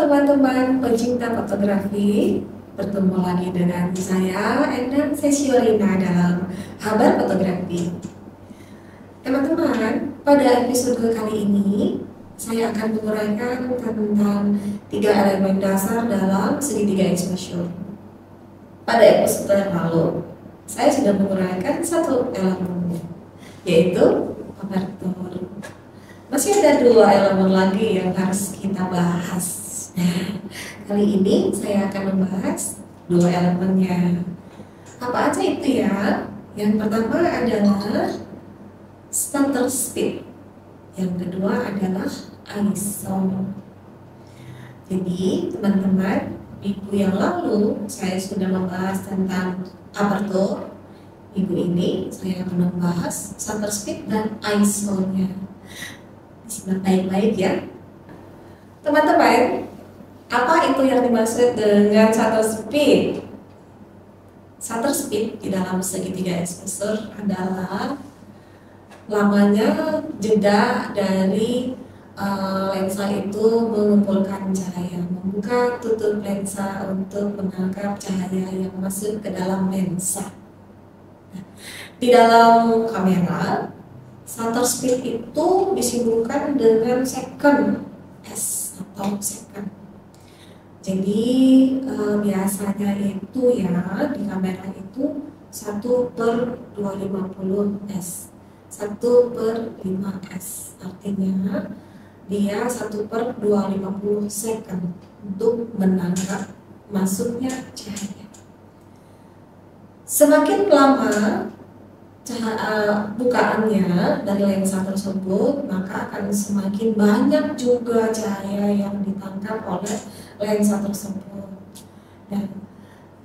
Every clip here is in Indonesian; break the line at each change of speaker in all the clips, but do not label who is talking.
teman-teman pecinta fotografi, bertemu lagi dengan saya Endang Sesiorina dalam Kabar Fotografi. Teman-teman, pada episode kali ini saya akan menguraikan tentang 3 elemen dasar dalam segitiga exposure. Pada episode yang lalu, saya sudah menguraikan satu elemennya, yaitu aperture. Masih ada 2 elemen lagi yang harus kita bahas. Nah, kali ini saya akan membahas 2 elemennya. Apa aja itu ya? Yang pertama adalah shutter speed. Yang kedua adalah ISO. Jadi, teman-teman, minggu yang lalu saya sudah membahas tentang aperture. Minggu ini saya akan membahas shutter speed dan ISO-nya. Simak baik-baik ya. Teman-teman, apa itu yang dimaksud dengan shutter speed? Shutter speed di dalam segitiga exposure adalah lamanya jeda dari lensa itu mengumpulkan cahaya, membuka tutup lensa untuk menangkap cahaya yang masuk ke dalam lensa. Di dalam kamera, shutter speed itu disimbolkan dengan second, S atau second. Jadi biasanya itu ya di kamera itu 1/250 S, 1/5 S, artinya dia 1/250 second untuk menangkap masuknya cahaya. Semakin lama bukaannya dari lensa tersebut, maka akan semakin banyak juga cahaya yang ditangkap oleh lensa tersebut. Dan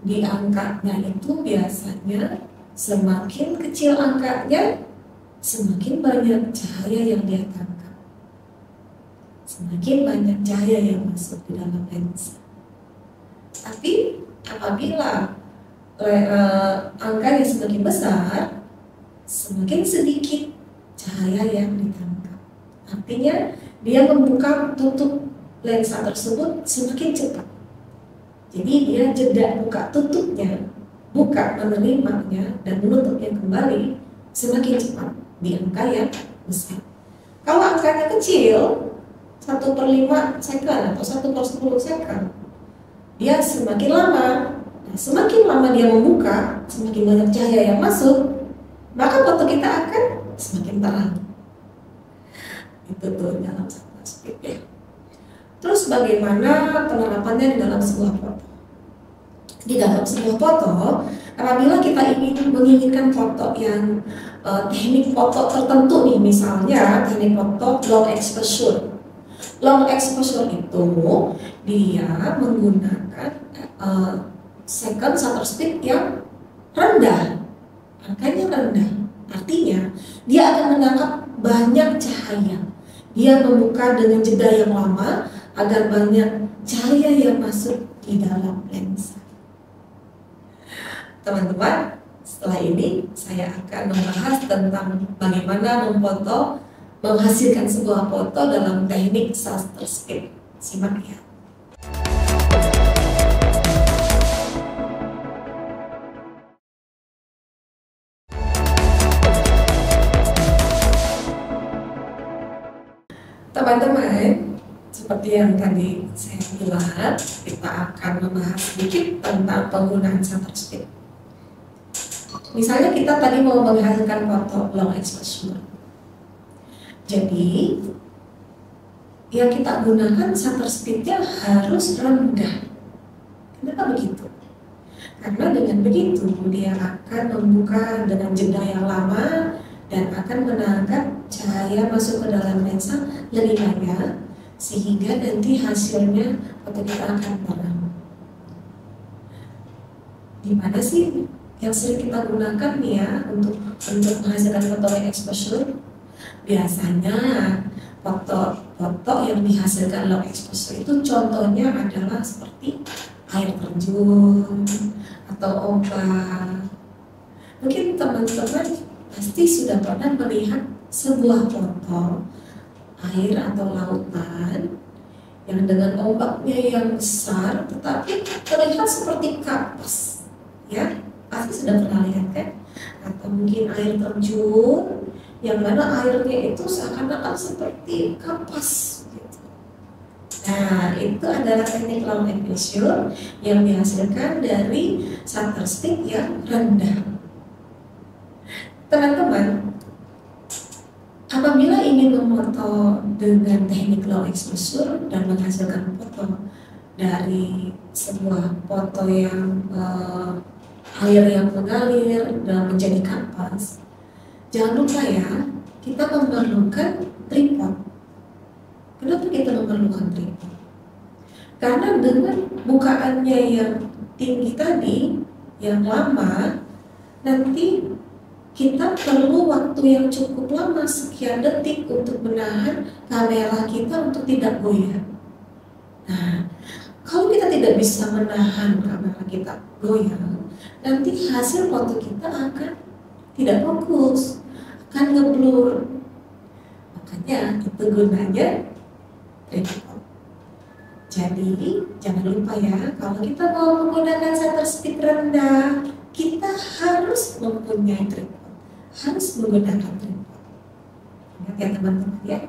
di angkanya itu biasanya semakin kecil angkanya, semakin banyak cahaya yang dia tangkap, semakin banyak cahaya yang masuk di dalam lensa. Tapi apabila angkanya semakin besar, semakin sedikit cahaya yang ditangkap. Artinya dia membuka tutup lensa tersebut semakin cepat. Jadi dia jeda buka tutupnya, buka menerimanya dan menutupnya kembali semakin cepat di angka yang besar. Kalau angkanya kecil, 1/5 second atau 1/10 second, dia semakin lama. Nah, semakin lama dia membuka, semakin banyak cahaya yang masuk, maka foto kita akan semakin terang. Itu tuh dalam shutter speed ya. Terus bagaimana penerapannya di dalam sebuah foto? Di dalam sebuah foto, apabila kita menginginkan foto yang teknik foto tertentu nih, misalnya teknik foto long exposure. Long exposure itu dia menggunakan second shutter speed yang rendah. Angkanya rendah, artinya dia akan menangkap banyak cahaya. Dia membuka dengan jeda yang lama agar banyak cahaya yang masuk di dalam lensa. Teman-teman, setelah ini saya akan membahas tentang bagaimana menghasilkan sebuah foto dalam teknik shutter speed. Simak ya. Teman-teman, seperti yang tadi saya bilang, kita akan membahas sedikit tentang penggunaan shutter speed. Misalnya kita tadi mau menghasilkan foto long exposure. Jadi, yang kita gunakan shutter speednya harus rendah. Kenapa begitu? Karena dengan begitu dia akan membuka dengan jeda yang lama dan akan menangkap cahaya masuk ke dalam lensa lebih banyak, sehingga nanti hasilnya foto kita akan terang. Di mana sih yang sering kita gunakan nih ya untuk menghasilkan foto long exposure? Biasanya foto yang dihasilkan long exposure itu contohnya adalah seperti air terjun atau ombak. Mungkin teman-teman pasti sudah pernah melihat sebuah foto air atau lautan yang dengan ombaknya yang besar tetapi terlihat seperti kapas, ya pasti sudah pernah lihat kan? Atau mungkin air terjun yang mana airnya itu seakan-akan seperti kapas gitu. Nah, itu adalah teknik long exposure yang dihasilkan dari shutter speed yang rendah. Teman-teman, apabila ingin memfoto dengan teknik low exposure dan menghasilkan foto dari sebuah foto yang air yang mengalir dan menjadi kapas, jangan lupa ya, kita memerlukan tripod. Kenapa kita memerlukan tripod? Karena dengan bukaannya yang tinggi tadi, yang lama, nanti kita perlu waktu yang cukup lama, sekian detik untuk menahan kamera kita untuk tidak goyah. Nah, kalau kita tidak bisa menahan kamera kita goyah, nanti hasil foto kita akan tidak fokus, akan ngeblur. Makanya itu gunanya tripod. Jadi jangan lupa ya, kalau kita mau menggunakan shutter speed rendah, kita harus mempunyai tripod, harus menggunakan tripod. Ingat ya teman-teman ya,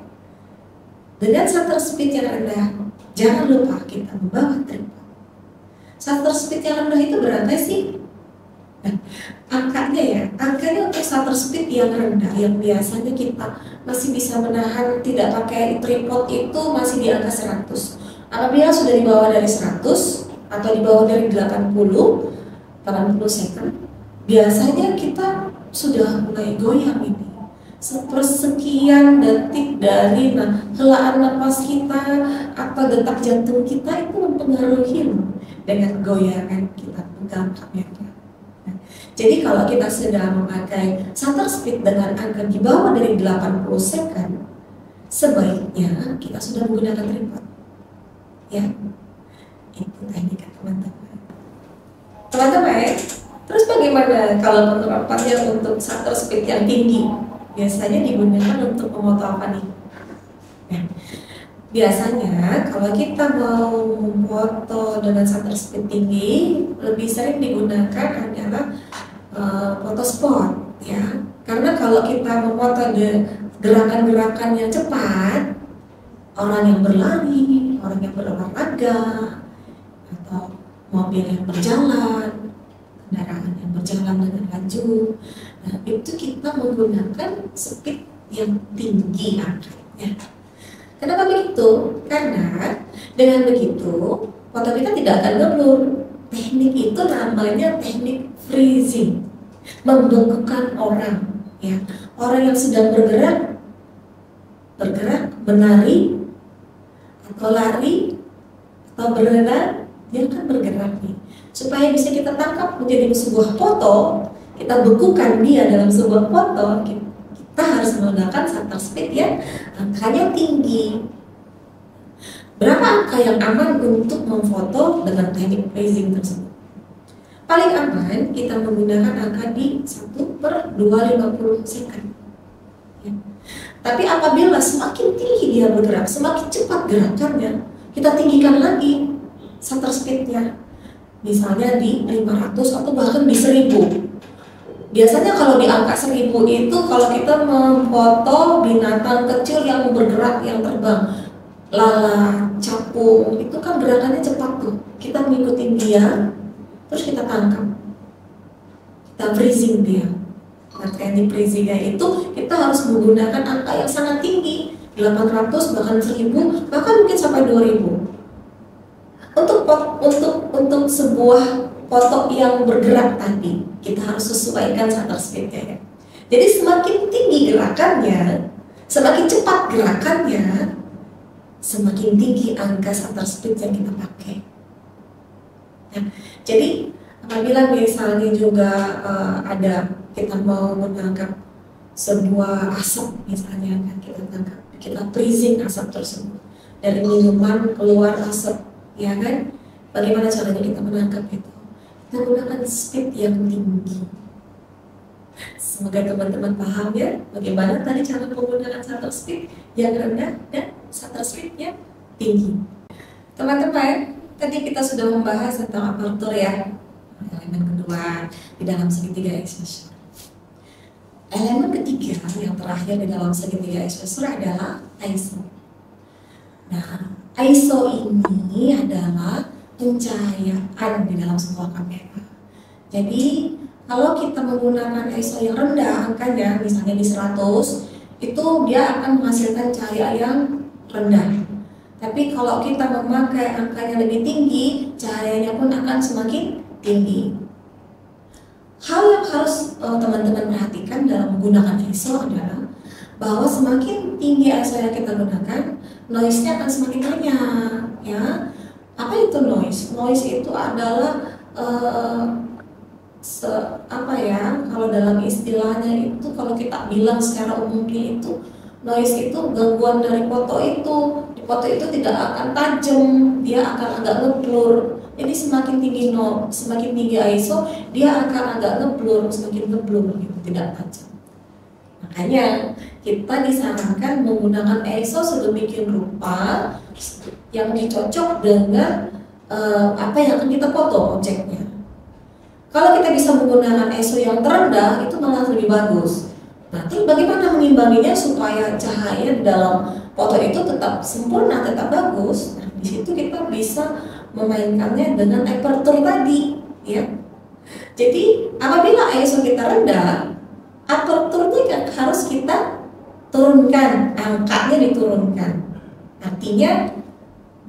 dengan shutter speed yang rendah, jangan lupa kita membawa tripod. Shutter speed yang rendah itu berapa sih? Nah, angkanya untuk shutter speed yang rendah, yang biasanya kita masih bisa menahan tidak pakai tripod itu masih di angka 100. Apabila sudah di bawah dari 100 atau di bawah dari 80 second, biasanya kita sudah mulai goyang ini. Sepersekian detik dari helaan nafas kita atau detak jantung kita itu mempengaruhi dengan goyangan kita pegang kamera. Nah, jadi kalau kita sedang memakai shutter speed dengan angka di bawah dari 80 second, sebaiknya kita sudah menggunakan tripod. Ya, itu teknik teman-teman. Teman-teman, terus bagaimana kalau penerapannya untuk shutter speed yang tinggi? Biasanya digunakan untuk memfoto apa nih? Nah, biasanya kalau kita mau memfoto dengan shutter speed tinggi, lebih sering digunakan adalah foto sport, ya. Karena kalau kita memfoto gerakan-gerakan yang cepat, orang yang berlari, orang yang berolahraga, atau mobil yang berjalan, kendaraan yang berjalan dengan laju. Nah, itu kita menggunakan speed yang tinggi angkanya. Kenapa begitu? Karena dengan begitu foto kita tidak akan ngeblur. Teknik itu namanya teknik freezing, membekukan orang, ya. Orang yang sedang bergerak, menari, atau lari, atau berenang, dia akan bergerak nih. Supaya bisa kita tangkap menjadi sebuah foto, kita bekukan dia dalam sebuah foto, kita harus menggunakan shutter speed yang angkanya tinggi. Berapa angka yang aman untuk memfoto dengan teknik freezing tersebut? Paling aman kita menggunakan angka di 1/250 second. Ya. Tapi apabila semakin tinggi dia bergerak, semakin cepat gerakannya, kita tinggikan lagi shutter speednya. Misalnya di 500 atau bahkan di 1000. Biasanya kalau di angka 1000 itu kalau kita memfoto binatang kecil yang bergerak, yang terbang, lalat, capung, itu kan gerakannya cepat tuh. Kita mengikuti dia, terus kita tangkap, kita freezing dia. Nah, teknik freezingnya itu kita harus menggunakan angka yang sangat tinggi, 800 bahkan 1000 bahkan mungkin sampai 2000. Untuk sebuah foto yang bergerak tadi, kita harus sesuaikan shutter speednya ya. Jadi semakin tinggi gerakannya, semakin cepat gerakannya, semakin tinggi angka shutter speed yang kita pakai. Nah, jadi apabila misalnya juga ada kita mau menangkap sebuah asap misalnya, kan kita freezing asap tersebut, dari minuman keluar asap, ya kan? Bagaimana caranya kita menangkap itu? Kita gunakan speed yang tinggi. Semoga teman-teman paham ya, bagaimana tadi cara menggunakan shutter speed yang rendah dan shutter speed yang tinggi. Teman-teman, tadi kita sudah membahas tentang apertur ya, elemen kedua di dalam segitiga eksposur. Elemen ketiga yang terakhir di dalam segitiga eksposur adalah ISO. Nah, ISO ini adalah pencahayaan di dalam sebuah kamera. Jadi kalau kita menggunakan ISO yang rendah angkanya, misalnya di 100, itu dia akan menghasilkan cahaya yang rendah. Tapi kalau kita memakai angkanya lebih tinggi, cahayanya pun akan semakin tinggi. Hal yang harus teman-teman perhatikan dalam menggunakan ISO adalah bahwa semakin tinggi ISO yang kita gunakan, noise-nya akan semakin banyak. Ya, apa itu noise? Noise itu adalah kalau dalam istilahnya itu, kalau kita bilang secara umumnya itu, noise itu gangguan dari foto itu. Di foto itu tidak akan tajam, dia akan agak ngeblur. Jadi semakin tinggi ISO, dia akan agak ngeblur, semakin ngeblur gitu, tidak tajam. Makanya kita disarankan menggunakan ISO sedemikian rupa yang dicocok dengan apa yang akan kita foto objeknya. Kalau kita bisa menggunakan ISO yang terendah, itu malah lebih bagus. Nah, terus bagaimana mengimbanginya supaya cahaya di dalam foto itu tetap sempurna, tetap bagus? Nah, di situ kita bisa memainkannya dengan aperture tadi, ya. Jadi apabila ISO kita rendah, aperture-nya harus kita turunkan, angkanya diturunkan. Artinya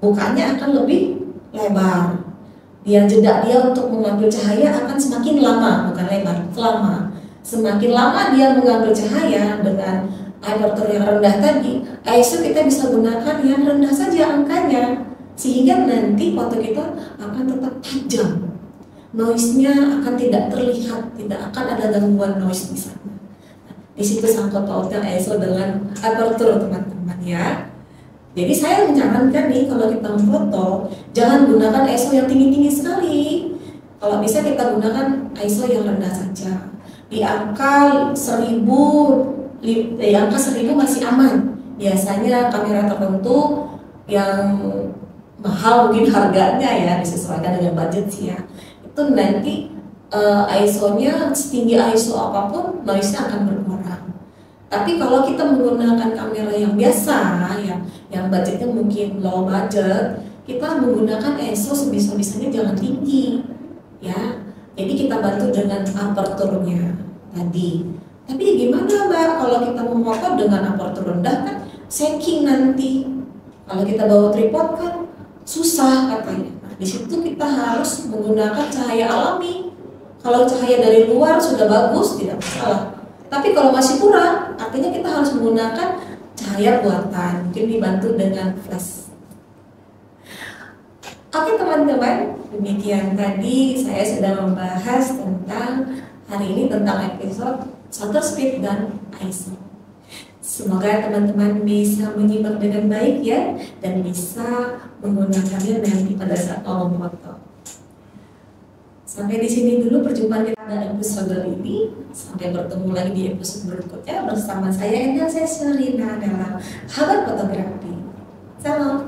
bukanya akan lebih lebar. Jeda dia untuk mengambil cahaya akan semakin lama, bukan lebar, lama. Semakin lama dia mengambil cahaya dengan aperture yang rendah tadi, ISO kita bisa gunakan yang rendah saja angkanya, sehingga nanti foto kita akan tetap tajam. Noise-nya akan tidak terlihat, tidak akan ada gangguan noise di sana. Di situ sangkut pautnya ISO dengan aperture, teman-teman ya. Jadi saya menyarankan nih, kalau kita memfoto, jangan gunakan ISO yang tinggi-tinggi sekali. Kalau bisa kita gunakan ISO yang rendah saja. Di angka 1000 masih aman. Biasanya kamera tertentu yang mahal mungkin harganya ya, disesuaikan dengan budget sih ya. Itu nanti ISO-nya setinggi ISO apapun, noise-nya akan berkurang. Tapi kalau kita menggunakan kamera yang biasa, yang budgetnya mungkin low budget, kita menggunakan ISO sebisa-bisanya jangan tinggi, ya. Jadi kita bantu dengan aperture-nya tadi. Tapi gimana Mbak kalau kita memfoto dengan aperture rendah, kan shaking nanti. Kalau kita bawa tripod kan susah katanya. Nah, di situ kita harus menggunakan cahaya alami. Kalau cahaya dari luar sudah bagus, tidak masalah. Tapi kalau masih kurang, artinya kita harus menggunakan cahaya buatan, mungkin dibantu dengan flash. Oke teman-teman, demikian tadi saya sudah membahas tentang hari ini tentang episode shutter speed dan ISO. Semoga teman-teman bisa menyimak dengan baik ya, dan bisa menggunakannya nanti pada saat mau memfoto. Sampai di sini dulu perjumpaan kita pada episode ini. Sampai bertemu lagi di episode berikutnya bersama saya Enda Seserina dalam Habat Fotografi. Salam.